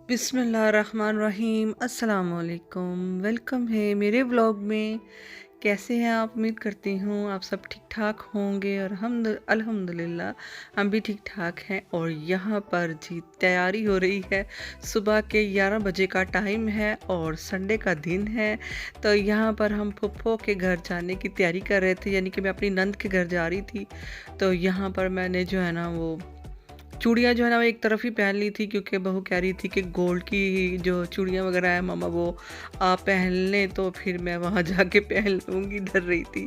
बिस्मिल्लाहिर्रहमानिर्रहीम अस्सलाम वालेकुम। वेलकम है मेरे व्लॉग में। कैसे हैं आप? उम्मीद करती हूँ आप सब ठीक ठाक होंगे और हम अल्हम्दुलिल्लाह हम भी ठीक ठाक हैं। और यहाँ पर जी तैयारी हो रही है, सुबह के 11 बजे का टाइम है और संडे का दिन है। तो यहाँ पर हम फुफ्फो के घर जाने की तैयारी कर रहे थे, यानी कि मैं अपनी नंद के घर जा रही थी। तो यहाँ पर मैंने जो है ना वो चूड़ियाँ जो है ना वो एक तरफ ही पहन ली थी, क्योंकि बहू कह रही थी कि गोल्ड की जो चूड़ियाँ वगैरह है मामा वो आप पहन लें तो फिर मैं वहाँ जाके पहन लूँगी, डर रही थी।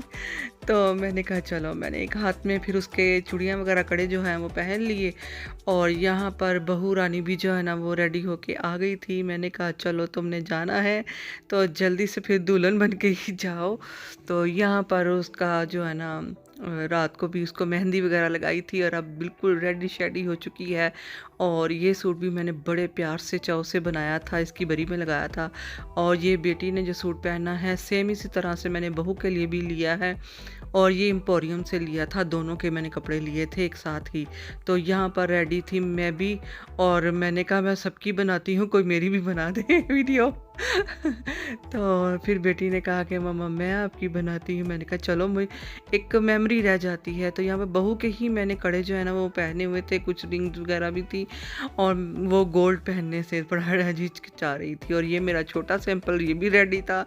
तो मैंने कहा चलो, मैंने एक हाथ में फिर उसके चूड़ियाँ वगैरह कड़े जो हैं वो पहन लिए। और यहाँ पर बहू रानी भी जो है ना वो रेडी होके आ गई थी। मैंने कहा चलो तुमने जाना है तो जल्दी से फिर दुल्हन बन के ही जाओ। तो यहाँ पर उसका जो है ना रात को भी उसको मेहंदी वगैरह लगाई थी और अब बिल्कुल रेडी शेडी हो चुकी है। और ये सूट भी मैंने बड़े प्यार से चाव से बनाया था, इसकी बरी में लगाया था। और ये बेटी ने जो सूट पहना है सेम इसी तरह से मैंने बहू के लिए भी लिया है। और ये एम्पोरियम से लिया था, दोनों के मैंने कपड़े लिए थे एक साथ ही। तो यहाँ पर रेडी थी मैं भी, और मैंने कहा मैं सबकी बनाती हूँ, कोई मेरी भी बना दे वीडियो। तो फिर बेटी ने कहा कि मम्मा मैं आपकी बनाती हूँ। मैंने कहा चलो, मुझे एक मेमोरी रह जाती है। तो यहाँ पे बहू के ही मैंने कड़े जो है ना वो पहने हुए थे, कुछ रिंग्स वगैरह भी थी। और वो गोल्ड पहनने से बड़ा हिचकिचा रही थी। और ये मेरा छोटा सैंपल ये भी रेडी था।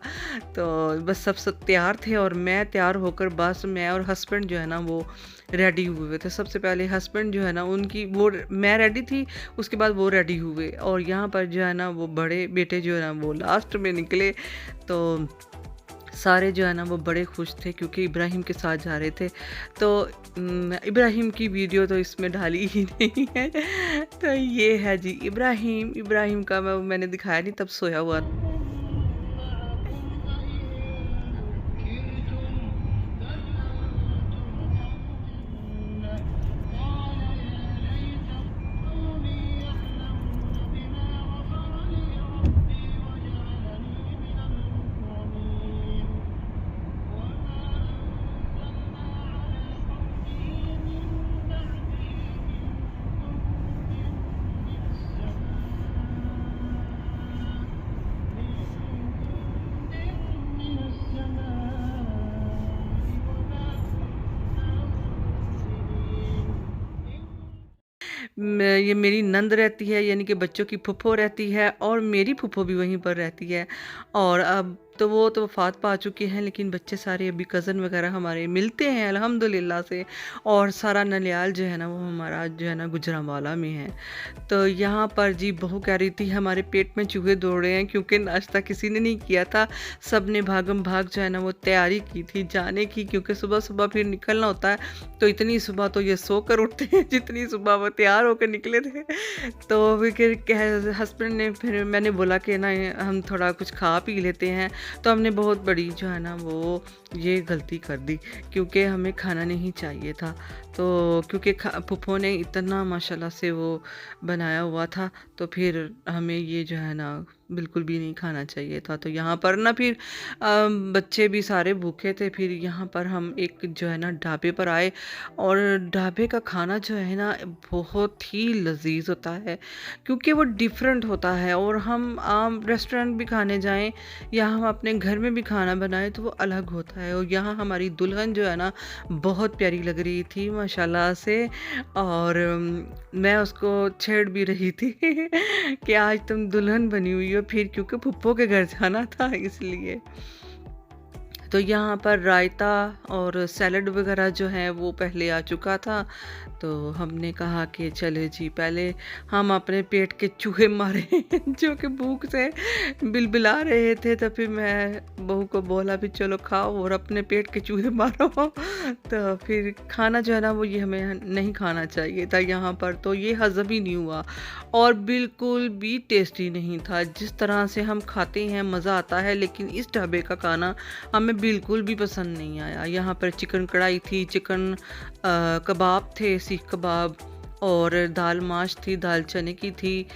तो बस सब तैयार थे और मैं तैयार होकर बस मैं और हस्बैंड जो है ना वो रेडी हुए थे। सबसे पहले हस्बैंड जो है ना उनकी वो मैं रेडी थी, उसके बाद वो रेडी हुए। और यहाँ पर जो है ना वो बड़े बेटे जो है ना वो लास्ट में निकले। तो सारे जो है ना वो बड़े खुश थे, क्योंकि इब्राहिम के साथ जा रहे थे। तो इब्राहिम की वीडियो तो इसमें डाली ही नहीं है। तो ये है जी इब्राहिम। इब्राहिम का मैंने दिखाया नहीं, तब सोया हुआ था। ये मेरी नंद रहती है, यानी कि बच्चों की फुफ्फो रहती है, और मेरी फुफ्फो भी वहीं पर रहती है। और अब तो वो तो वफ़ात पा चुके हैं, लेकिन बच्चे सारे अभी कज़न वगैरह हमारे मिलते हैं अल्हम्दुलिल्लाह से। और सारा ननिहाल जो है ना वो हमारा जो है ना गुजरांवाला में है। तो यहाँ पर जी बहू कह रही थी हमारे पेट में चूहे दौड़ रहे हैं, क्योंकि नाश्ता किसी ने नहीं किया था। सब ने भागम भाग जो है ना वो तैयारी की थी जाने की, क्योंकि सुबह सुबह फिर निकलना होता है। तो इतनी सुबह तो ये सो कर उठते हैं जितनी सुबह वो तैयार होकर निकले थे। तो फिर हस्बैंड ने, फिर मैंने बोला कि ना हम थोड़ा कुछ खा पी लेते हैं। तो हमने बहुत बड़ी जो है ना वो ये गलती कर दी, क्योंकि हमें खाना नहीं चाहिए था। तो क्योंकि फूफो ने इतना माशाल्लाह से वो बनाया हुआ था, तो फिर हमें ये जो है ना बिल्कुल भी नहीं खाना चाहिए था। तो यहाँ पर ना फिर बच्चे भी सारे भूखे थे। फिर यहाँ पर हम एक जो है ना ढाबे पर आए, और ढाबे का खाना जो है ना बहुत ही लजीज होता है, क्योंकि वो डिफरेंट होता है। और हम आम रेस्टोरेंट भी खाने जाएं या हम अपने घर में भी खाना बनाएं तो वो अलग होता है। और यहाँ हमारी दुल्हन जो है ना बहुत प्यारी लग रही थी माशाल्लाह से। और मैं उसको छेड़ भी रही थी कि आज तुम दुल्हन बनी हुई हो, फिर क्योंकि फुप्पो के घर जाना था इसलिए। तो यहाँ पर रायता और सैलड वगैरह जो है वो पहले आ चुका था। तो हमने कहा कि चले जी पहले हम अपने पेट के चूहे मारे जो कि भूख से बिलबिला रहे थे। तो फिर मैं बहू को बोला भी चलो खाओ और अपने पेट के चूहे मारो। तो फिर खाना जो है ना वो ये हमें नहीं खाना चाहिए था यहाँ पर। तो ये हज़म ही नहीं हुआ और बिल्कुल भी टेस्टी नहीं था। जिस तरह से हम खाते हैं मज़ा आता है, लेकिन इस ढाबे का खाना हमें बिल्कुल भी पसंद नहीं आया। यहाँ पर चिकन कढ़ाई थी, चिकन कबाब थे, सीख कबाब, और दाल माश थी, दाल चने की थी,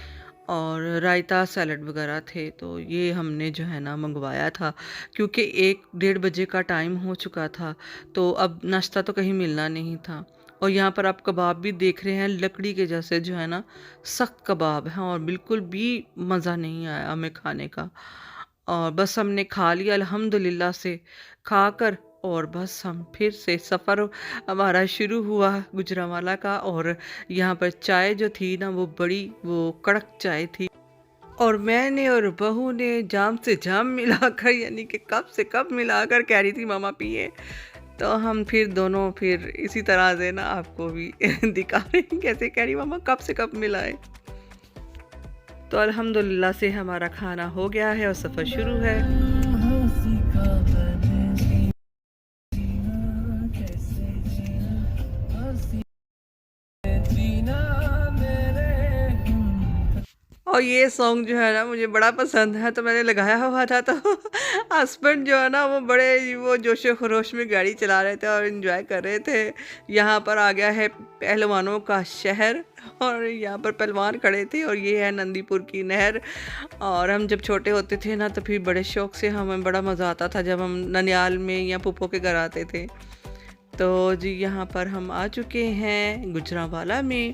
और रायता सैलड वगैरह थे। तो ये हमने जो है ना मंगवाया था, क्योंकि 1 डेढ़ बजे का टाइम हो चुका था। तो अब नाश्ता तो कहीं मिलना नहीं था। और यहाँ पर आप कबाब भी देख रहे हैं, लकड़ी के जैसे जो है ना सख्त कबाब हैं, और बिल्कुल भी मज़ा नहीं आया हमें खाने का। और बस हमने खा लिया अल्हम्दुलिल्लाह से, खाकर और बस हम फिर से सफ़र हमारा शुरू हुआ गुजरांवाला का। और यहाँ पर चाय जो थी ना वो बड़ी वो कड़क चाय थी, और मैंने और बहू ने जाम से जाम मिलाकर, यानी कि कप से कप मिलाकर कह रही थी मामा पिए। तो हम फिर दोनों फिर इसी तरह से ना आपको भी दिखा रहे हैं कैसे कह रही मामा कप से कप मिलाए। तो अल्हम्दुलिल्लाह से हमारा खाना हो गया है और सफ़र शुरू है। और ये सॉन्ग जो है ना मुझे बड़ा पसंद है, तो मैंने लगाया हुआ था। तो हस्बैंड जो है ना वो बड़े वो जोशो खरोश में गाड़ी चला रहे थे और इन्जॉय कर रहे थे। यहाँ पर आ गया है पहलवानों का शहर, और यहाँ पर पहलवान खड़े थे, और ये है नंदीपुर की नहर। और हम जब छोटे होते थे ना तो फिर बड़े शौक से हमें बड़ा मज़ा आता था जब हम ननियाल में या फूफो के घर आते थे। तो जी यहाँ पर हम आ चुके हैं गुजरांवाला में।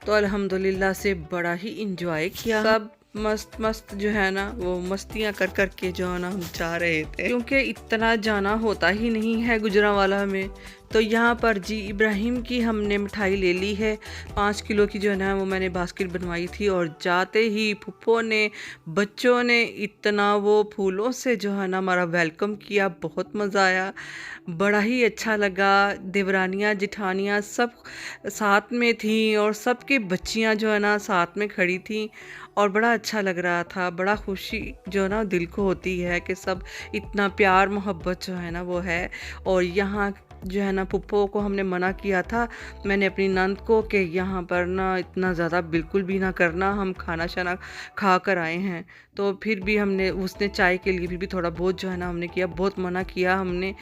तो अल्हम्दुलिल्लाह से बड़ा ही इंजॉय किया, सब मस्त मस्त जो है ना वो मस्तियाँ कर कर के जो है ना हम जा रहे थे, क्योंकि इतना जाना होता ही नहीं है गुजरांवाला में। तो यहाँ पर जी इब्राहिम की हमने मिठाई ले ली है, 5 किलो की जो है ना वो मैंने बास्केट बनवाई थी। और जाते ही फुप्पो ने बच्चों ने इतना वो फूलों से जो है ना हमारा वेलकम किया, बहुत मज़ा आया, बड़ा ही अच्छा लगा। देवरानियाँ जिठानियाँ सब साथ में थी, और सबकी बच्चियाँ जो है ना साथ में खड़ी थी, और बड़ा अच्छा लग रहा था। बड़ा खुशी जो है ना दिल को होती है कि सब इतना प्यार मोहब्बत जो है ना वो है। और यहाँ जो है ना फुप्पो को हमने मना किया था, मैंने अपनी नंद को, कि यहाँ पर ना इतना ज़्यादा बिल्कुल भी ना करना, हम खाना शाना खा कर आए हैं। तो फिर भी हमने, उसने चाय के लिए फिर भी थोड़ा बहुत जो है ना हमने किया, बहुत मना किया हमने।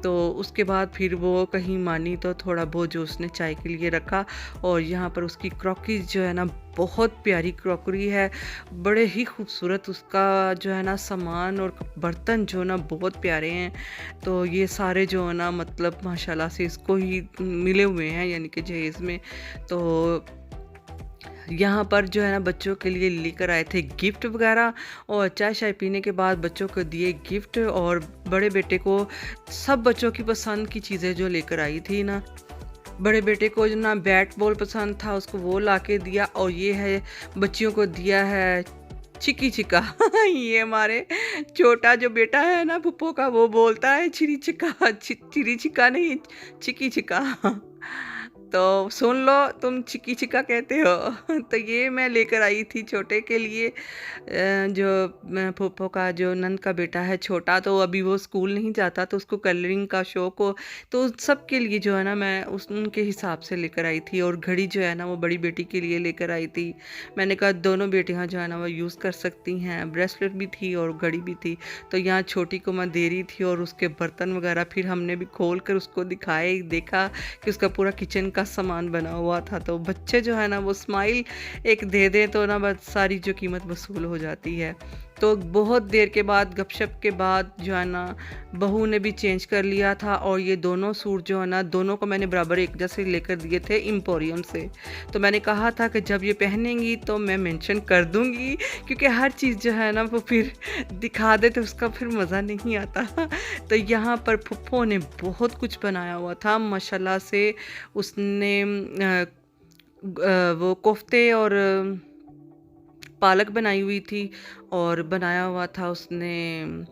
तो उसके बाद फिर वो कहीं मानी, तो थोड़ा बहुत जो उसने चाय के लिए रखा। और यहाँ पर उसकी क्रॉकरीज जो है ना बहुत प्यारी क्रॉकरी है, बड़े ही खूबसूरत उसका जो है ना सामान, और बर्तन जो ना बहुत प्यारे हैं। तो ये सारे जो है ना मतलब माशाल्लाह से इसको ही मिले हुए हैं, यानी कि जहेज़ में। तो यहाँ पर जो है ना बच्चों के लिए लेकर आए थे गिफ्ट वगैरह, और चाय शाय पीने के बाद बच्चों को दिए गिफ्ट। और बड़े बेटे को सब बच्चों की पसंद की चीज़ें जो लेकर आई थी ना, बड़े बेटे को जो ना बैट बॉल पसंद था, उसको वो ला के दिया। और ये है बच्चियों को दिया है चिकी चिका। ये हमारे छोटा जो बेटा है ना फुप्पो का, वो बोलता है चिरी चिका, चिरी चिका नहीं, चिकी चिका। तो सुन लो, तुम चिकी चिका कहते हो। तो ये मैं लेकर आई थी छोटे के लिए, जो फूफो का जो नंद का बेटा है छोटा, तो अभी वो स्कूल नहीं जाता, तो उसको कलरिंग का शौक हो, तो सब के लिए जो है ना मैं उस उनके हिसाब से लेकर आई थी। और घड़ी जो है ना वो बड़ी बेटी के लिए लेकर आई थी, मैंने कहा दोनों बेटियां जो है ना वो यूज़ कर सकती हैं। ब्रेसलेट भी थी और घड़ी भी थी। तो यहाँ छोटी को मैं दे रही थी, और उसके बर्तन वगैरह फिर हमने भी खोल कर उसको दिखाए, देखा कि उसका पूरा किचन का सामान बना हुआ था। तो बच्चे जो है ना वो स्माइल एक दे दे तो ना बस सारी जो कीमत वसूल हो जाती है। तो बहुत देर के बाद गपशप के बाद जो है ना बहू ने भी चेंज कर लिया था, और ये दोनों सूट जो है ना दोनों को मैंने बराबर एक जैसे लेकर दिए थे एम्पोरियम से। तो मैंने कहा था कि जब ये पहनेंगी तो मैं मेंशन कर दूंगी, क्योंकि हर चीज़ जो है ना वो फिर दिखा दे तो उसका फिर मज़ा नहीं आता। तो यहाँ पर फुप्पो ने बहुत कुछ बनाया हुआ था माशाल्लाह से। उसने वो कोफ्ते और पालक बनाई हुई थी, और बनाया हुआ था उसने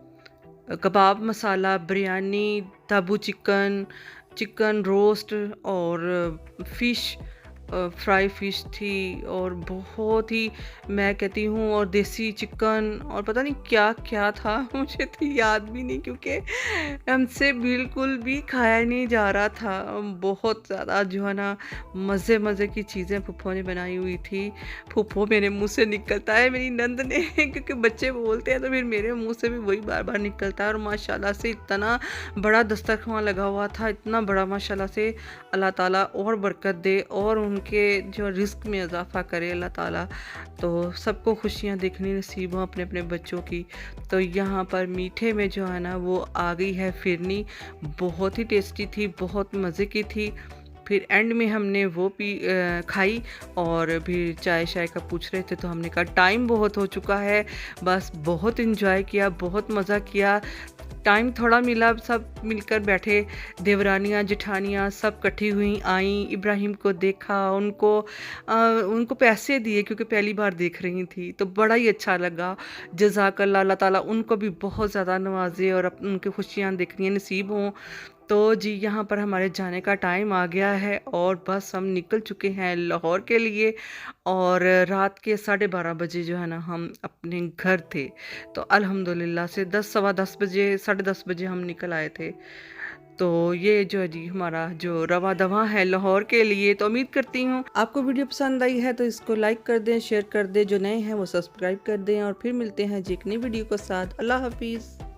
कबाब मसाला, बिरयानी, ताबू चिकन, चिकन रोस्ट, और फ़िश फ्राई फ़िश थी, और बहुत ही मैं कहती हूँ, और देसी चिकन, और पता नहीं क्या क्या था। मुझे तो याद भी नहीं, क्योंकि हमसे बिल्कुल भी खाया नहीं जा रहा था। बहुत ज़्यादा जो है ना मज़े मज़े की चीज़ें फूफो ने बनाई हुई थी। फूफो मेरे मुंह से निकलता है मेरी नंद ने, क्योंकि बच्चे बोलते हैं तो फिर मेरे मुंह से भी वही बार बार निकलता है। और माशाल्लाह से इतना बड़ा दस्तरखान लगा हुआ था, इतना बड़ा माशाल्लाह से। अल्लाह ताला और बरकत दे, और उनके जो रिस्क में इजाफ़ा करे अल्लाह ताला। तो सबको खुशियाँ देखनी नसीब हों अपने अपने बच्चों की। तो यहाँ पर मीठे में जो है ना वो आ गई है फिरनी, बहुत ही टेस्टी थी, बहुत मज़े की थी। फिर एंड में हमने वो खाई और फिर चाय शाय का पूछ रहे थे तो हमने कहा टाइम बहुत हो चुका है, बस बहुत इन्जॉय किया, बहुत मज़ा किया। टाइम थोड़ा मिला, सब मिलकर बैठे, देवरानियाँ जेठानियाँ सब इकट्ठी हुई आईं, इब्राहिम को देखा, उनको पैसे दिए क्योंकि पहली बार देख रही थी, तो बड़ा ही अच्छा लगा। जज़ाकल्लाह, अल्लाह ताला उनको भी बहुत ज़्यादा नवाजे और उनकी खुशियाँ देखनी नसीब हों। तो जी यहाँ पर हमारे जाने का टाइम आ गया है और बस हम निकल चुके हैं लाहौर के लिए। और रात के 12:30 बजे जो है ना हम अपने घर थे। तो अल्हम्दुलिल्लाह से 10 सवा 10 बजे 10:30 बजे हम निकल आए थे। तो ये जो है जी हमारा जो रवा दवा है लाहौर के लिए। तो उम्मीद करती हूँ आपको वीडियो पसंद आई है, तो इसको लाइक कर दें, शेयर कर दें, जो नए हैं वो सब्सक्राइब कर दें और फिर मिलते हैं जी एक नई वीडियो के साथ। अल्लाह हाफिज़।